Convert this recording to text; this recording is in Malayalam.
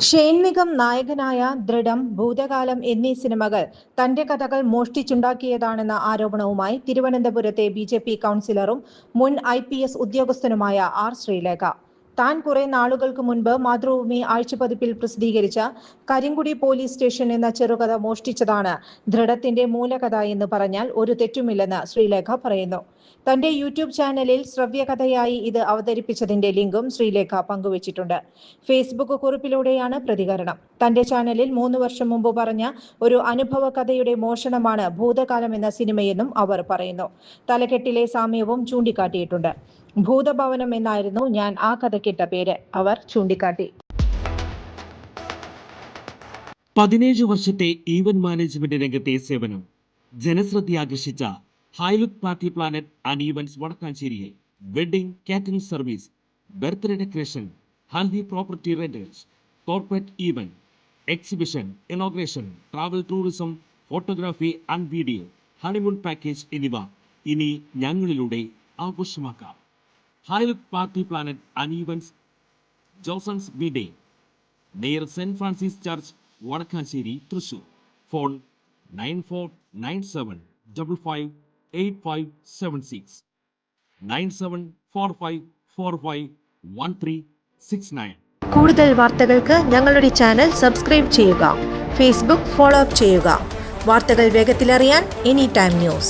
ഷെയ്ൻ നിഗം നായകനായ ദൃഢം, ഭൂതകാലം എന്നീ സിനിമകൾ തന്റെ കഥകൾ മോഷ്ടിച്ചുണ്ടാക്കിയതാണെന്ന ആരോപണവുമായി തിരുവനന്തപുരത്തെ ബിജെപി കൗൺസിലറും മുൻ IPS ഉദ്യോഗസ്ഥനുമായ ആർ ശ്രീലേഖ. താൻ കുറെ നാളുകൾക്ക് മുൻപ് മാതൃഭൂമി ആഴ്ചപ്പതിപ്പിൽ പ്രസിദ്ധീകരിച്ച കരിങ്കുടി പോലീസ് സ്റ്റേഷൻ എന്ന ചെറുകഥ മോഷ്ടിച്ചതാണ് ദൃഢത്തിന്റെ മൂലകഥ എന്ന് പറഞ്ഞാൽ ഒരു തെറ്റുമില്ലെന്ന് ശ്രീലേഖ പറയുന്നു. തന്റെ യൂട്യൂബ് ചാനലിൽ ശ്രവ്യകഥയായി ഇത് അവതരിപ്പിച്ചതിന്റെ ലിങ്കും ശ്രീലേഖ പങ്കുവച്ചിട്ടുണ്ട്. ഫേസ്ബുക്ക് കുറിപ്പിലൂടെയാണ് പ്രതികരണം. തന്റെ ചാനലിൽ 3 വർഷം മുമ്പ് പറഞ്ഞ ഒരു അനുഭവ കഥയുടെ മോഷണമാണ് ഭൂതകാലം എന്ന സിനിമയെന്നും അവർ പറയുന്നു. തലക്കെട്ടിലെ സാമ്യവും ചൂണ്ടിക്കാട്ടിയിട്ടുണ്ട്. ഭൂതഭവനം എന്നായിരുന്നു ഞാൻ ആ കഥക്കിട്ട പേര്, അവർ ചൂണ്ടിക്കാട്ടി. 17 വർഷത്തെ ഈവന്റ് മാനേജ്മെന്റ് രംഗത്തെ സേവനം ജനശ്രദ്ധയാകർഷിച്ച highlook party planet and events വടക്കാഞ്ചേരിയിൽ wedding catering service, birthday decoration, haldi property rentals, corporate event, exhibition, inauguration, travel tourism, photography and video, honeymoon package എന്നിവ ഇനി ഞങ്ങളിലൂടെ ആഘോഷമാക്കാം. Highlook party planet and events, ജോസൺസ് വീഡേ, near saint Francis church, Vadakkanchery, Thrissur. Phone 9497558576 9745451369. കൂടുതൽ വാർത്തകൾക്ക് ഞങ്ങളുടെ ചാനൽ സബ്സ്ക്രൈബ് ചെയ്യുക. ഫേസ്ബുക്ക് ഫോളോ അപ്പ് ചെയ്യുക. വാർത്തകൾ വേഗത്തിലറിയാൻ എനി ടൈം ന്യൂസ്.